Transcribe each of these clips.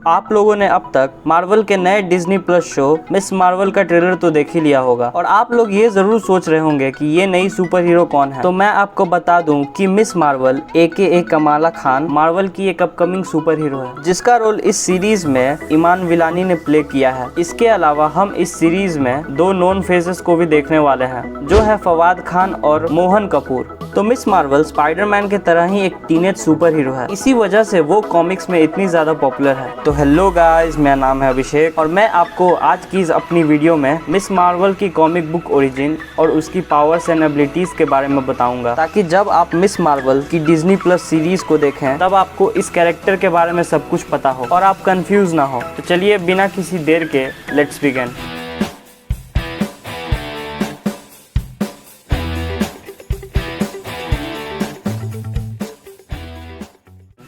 आप लोगों ने अब तक मार्वल के नए Disney plus show miss Marvel का ट्रेलर तो देख ही लिया होगा और आप लोग ये जरूर सोच रहे होंगे कि ये नई सुपर हीरो कौन है। तो मैं आपको बता दूं कि miss Marvel AKA Kamala Khan Marvel की एक अपकमिंग सुपर हीरो है जिसका रोल इस सीरीज में इमान विलानी ने प्ले किया है। इसके अलावा हम इस सीरीज में दो नॉन फेसेस को भी देखने वाले हैं जो है फवाद खान और मोहन कपूर। तो मिस मार्वल स्पाइडरमैन के तरह ही एक टीनेज सुपर हीरो है, इसी वजह से वो कॉमिक्स में इतनी ज्यादा पॉपुलर है। तो हेलो गाइस, मेरा नाम है अभिषेक और मैं आपको आज की इस अपनी वीडियो में मिस मार्वल की कॉमिक बुक ओरिजिन और उसकी पावर्स एंड एबिलिटीज के बारे में बताऊंगा, ताकि जब आप मिस मार्वल की डिज्नी प्लस सीरीज को देखें तब आपको इस कैरेक्टर के बारे में सब कुछ पता हो और आप कंफ्यूज ना हो। तो चलिए बिना किसी देर के लेट्स बिगिन।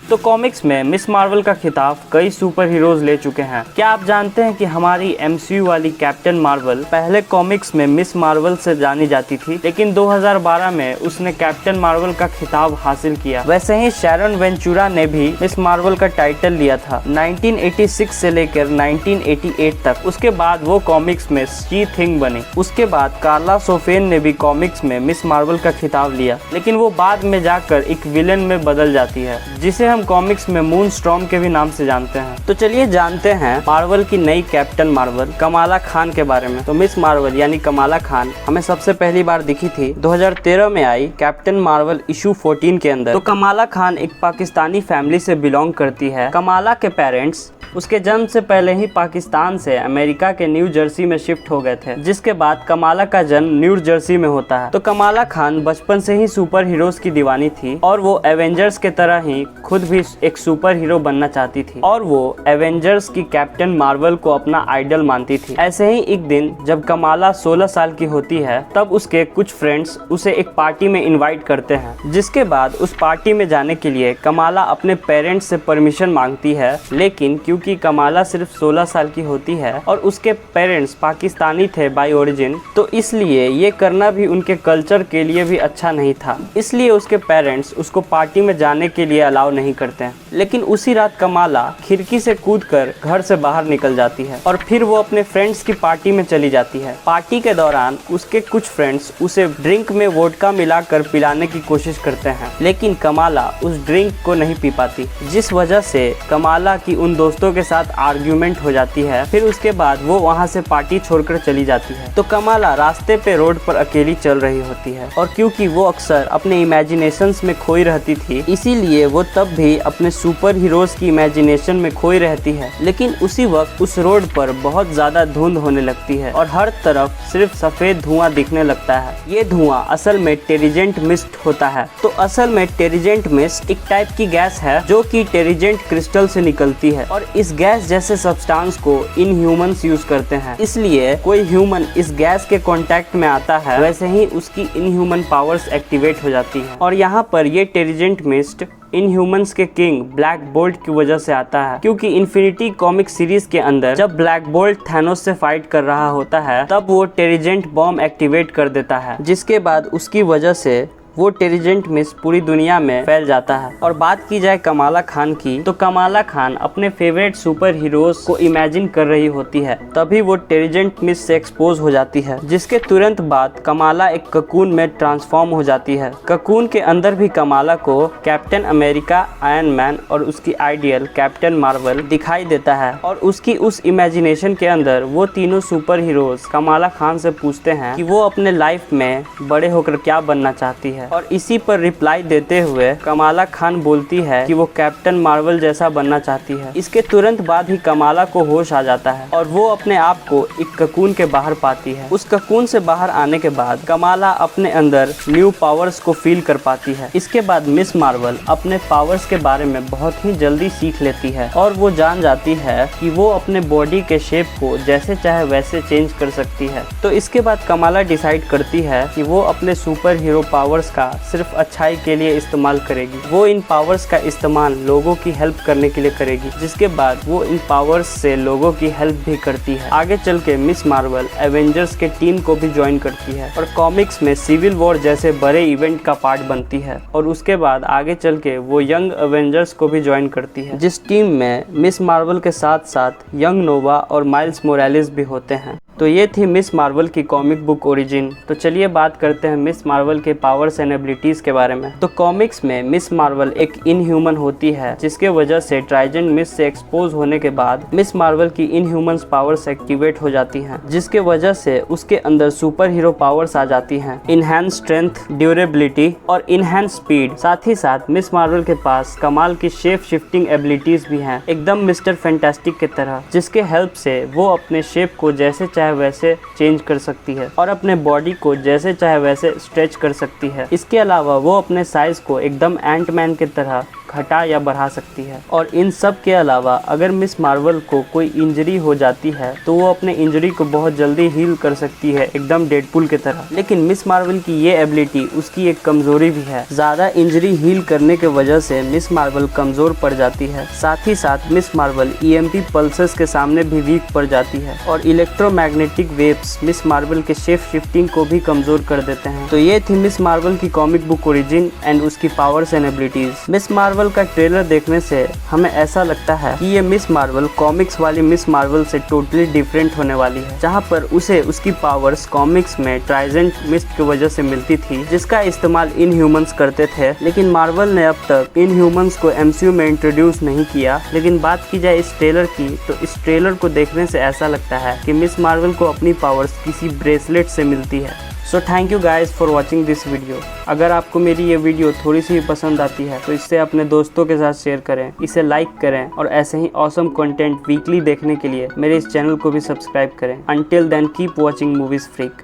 तो कॉमिक्स में मिस मार्वल का खिताब कई सुपर हीरोज ले चुके हैं। क्या आप जानते हैं कि हमारी MCU वाली कैप्टन मार्वल पहले कॉमिक्स में मिस मार्वल से जानी जाती थी, लेकिन 2012 में उसने कैप्टन मार्वल का खिताब हासिल किया। वैसे ही शैरन वेंचुरा ने भी मिस मार्वल का टाइटल लिया था 1986 से लेकर 1988 तक। उसके बाद वो कॉमिक्स में शी थिंग बनी। उसके बाद कार्ला सोफेन ने भी कॉमिक्स में मिस मार्वल का खिताब लिया, लेकिन वो बाद में जाकर एक विलन में बदल जाती है जिसे हम कॉमिक्स में मून स्टॉर्म के भी नाम से जानते हैं। तो चलिए जानते हैं मार्वल की नई कैप्टन मार्वल कमाला खान के बारे में। तो मिस मार्वल यानी कमाला खान हमें सबसे पहली बार दिखी थी 2013 में आई कैप्टन मार्वल इशू 14 के अंदर। तो कमाला खान एक पाकिस्तानी फैमिली से बिलोंग करती है। कमाला के पेरेंट्स उसके जन्म से पहले ही पाकिस्तान से अमेरिका के न्यू जर्सी में शिफ्ट हो गए थे, जिसके बाद कमाला का जन्म न्यू जर्सी में होता है। तो कमाला खान बचपन से ही सुपर हीरोज की दीवानी थी और वो एवेंजर्स के तरह ही खुद भी एक सुपर हीरो बनना चाहती थी और वो एवेंजर्स की कैप्टन मार्वल को अपना आइडल मानती थी। ऐसे ही एक दिन जब कमाला 16 साल की होती है तब उसके कुछ फ्रेंड्स उसे एक पार्टी में इनवाइट करते हैं, जिसके बाद उस पार्टी में जाने के लिए कमाला अपने पेरेंट्स से परमिशन मांगती है। लेकिन क्योंकि कमाला सिर्फ 16 साल की होती है और उसके पेरेंट्स पाकिस्तानी थे बाय ओरिजिन, तो इसलिए ये करना भी उनके कल्चर के लिए भी अच्छा नहीं था। इसलिए उसके पेरेंट्स उसको पार्टी में जाने के लिए अलाउ नहीं करते हैं। लेकिन उसी रात कमाला खिड़की से कूदकर घर से बाहर निकल जाती है और फिर वो अपने फ्रेंड्स की पार्टी में चली जाती है। पार्टी के दौरान उसके कुछ फ्रेंड्स उसे ड्रिंक में वोडका मिलाकर पिलाने की कोशिश करते हैं, लेकिन कमाला उस ड्रिंक को नहीं पी पाती, जिस वजह से कमाला की उन दोस्तों के साथ आर्ग्यूमेंट हो जाती है। फिर उसके बाद वो वहाँ से पार्टी छोड़कर चली जाती है। तो कमाला रास्ते पे रोड पर अकेली चल रही होती है और क्योंकि वो अक्सर अपने इमेजिनेशंस में खोई रहती थी, इसीलिए वो तब भी अपने सुपर हीरोज की इमेजिनेशन में खोई रहती है। लेकिन उसी वक्त उस रोड पर बहुत ज्यादा धुंध होने लगती है और हर तरफ सिर्फ सफेद धुआं दिखने लगता है। ये धुआं असल में टेरिजेंट मिस्ट होता है। तो असल में टेरिजेंट मिस्ट एक टाइप की गैस है जो कि टेरिजेंट क्रिस्टल से निकलती है और इस गैस जैसे सब्सटेंस को इन ह्यूमंस यूज करते हैं। इसलिए कोई ह्यूमन इस गैस के कांटेक्ट में आता है, वैसे ही उसकी इनह्यूमन पावर्स एक्टिवेट हो जाती है। और यहाँ पर ये टेरिजेंट मिस्ट इन ह्यूमंस के किंग ब्लैक बोल्ट की वजह से आता है, क्योंकि इन्फिनिटी कॉमिक सीरीज के अंदर जब ब्लैक बोल्ट थैनोस से फाइट कर रहा होता है तब वो टेरिजेंट बॉम्ब एक्टिवेट कर देता है, जिसके बाद उसकी वजह से वो टेरिजेंट मिस्ट पूरी दुनिया में फैल जाता है। और बात की जाए कमाला खान की, तो कमाला खान अपने फेवरेट सुपर हीरोज को इमेजिन कर रही होती है, तभी वो टेरिजेंट मिस्ट से एक्सपोज हो जाती है, जिसके तुरंत बाद कमाला एक ककून में ट्रांसफॉर्म हो जाती है। ककून के अंदर भी कमाला को कैप्टन अमेरिका, आयरन मैन और उसकी आइडियल कैप्टन मार्वल दिखाई देता है और उसकी उस इमेजिनेशन के अंदर वो तीनों सुपर हीरोज कमाला खान से पूछते हैं कि वो अपने लाइफ में बड़े होकर क्या बनना चाहती है। और इसी पर रिप्लाई देते हुए कमाला खान बोलती है कि वो कैप्टन मार्वल जैसा बनना चाहती है। इसके तुरंत बाद ही कमाला को होश आ जाता है और वो अपने आप को एक ककून के बाहर पाती है। उस ककून से बाहर आने के बाद कमाला अपने अंदर न्यू पावर्स को फील कर पाती है। इसके बाद मिस मार्वल अपने पावर्स के बारे में बहुत ही जल्दी सीख लेती है और वो जान जाती है कि वो अपने बॉडी के शेप को जैसे चाहे वैसे चेंज कर सकती है। तो इसके बाद कमाला डिसाइड करती है कि वो अपने सुपर हीरो पावर्स का सिर्फ अच्छाई के लिए इस्तेमाल करेगी। वो इन पावर्स का इस्तेमाल लोगों की हेल्प करने के लिए करेगी, जिसके बाद वो इन पावर्स से लोगों की हेल्प भी करती है। आगे चल के मिस मार्वल एवेंजर्स के टीम को भी ज्वाइन करती है और कॉमिक्स में सिविल वॉर जैसे बड़े इवेंट का पार्ट बनती है। और उसके बाद आगे चल के वो यंग एवेंजर्स को भी ज्वाइन करती है, जिस टीम में मिस मार्वल के साथ साथ यंग नोवा और माइल्स मोरालिस भी होते हैं। तो ये थी मिस मार्वल की कॉमिक बुक ओरिजिन। तो चलिए बात करते हैं मिस मार्वल के पावर्स एंड एबिलिटीज के बारे में। तो कॉमिक्स में मिस मार्वल एक इनह्यूमन होती है, जिसके वजह से ट्राइजेंट मिस्ट से एक्सपोज होने के बाद मिस मार्वल की इनह्यूमन्स पावर्स एक्टिवेट हो जाती हैं, जिसके वजह से उसके अंदर सुपर हीरो पावर्स आ जाती हैं, इनहैंस स्ट्रेंथ, ड्यूरेबिलिटी और इनहैंस स्पीड। साथ ही साथ मिस मार्वल के पास कमाल की शेप शिफ्टिंग एबिलिटीज भी हैं, एकदम मिस्टर फैंटास्टिक की तरह, जिसके हेल्प से वो अपने शेप को जैसे चाहे वैसे चेंज कर सकती है और अपने बॉडी को जैसे चाहे वैसे स्ट्रेच कर सकती है। इसके अलावा वो अपने साइज को एकदम एंटमैन की तरह घटा या बढ़ा सकती है। और इन सब के अलावा अगर मिस मार्वल को कोई इंजरी हो जाती है तो वो अपने इंजरी को बहुत जल्दी हील कर सकती है, एकदम डेडपुल की तरह। लेकिन मिस मार्वल की ये एबिलिटी उसकी एक कमजोरी भी है। ज्यादा इंजरी हील करने के वजह से मिस मार्वल कमजोर पड़ जाती है। साथ ही साथ मिस मार्वल EMP पल्सेस के सामने भी वीक पड़ जाती है और इलेक्ट्रोमैग्नेटिक वेव्स मिस मार्वल के शेप शिफ्टिंग को भी कमजोर कर देते हैं। तो ये थी मिस मार्वल की कॉमिक बुक ओरिजिन एंड उसकी powers and abilities. Miss Marvel का ट्रेलर देखने से हमें ऐसा लगता है कि ये मिस मार्वल कॉमिक्स वाली मिस मार्वल से टोटली डिफरेंट होने वाली है, जहां पर उसे उसकी पावर्स कॉमिक्स में ट्राइजेंट मिस्ट की वजह से मिलती थी, जिसका इस्तेमाल इनह्यूमन्स करते थे। लेकिन मार्वल ने अब तक इनह्यूमन्स को MCU में इंट्रोड्यूस नहीं किया। लेकिन बात की जाए इस ट्रेलर की, तो इस ट्रेलर को देखने से ऐसा लगता है कि मिस मार्वल को अपनी पावर्स किसी ब्रेसलेट से मिलती है। So thank you guys for watching this video. अगर आपको मेरी ये वीडियो थोड़ी सी भी पसंद आती है तो इससे अपने दोस्तों के साथ शेयर करें, इसे लाइक करें और ऐसे ही ऑसम कंटेंट वीकली देखने के लिए मेरे इस चैनल को भी सब्सक्राइब करें। Until then keep watching Movies freak.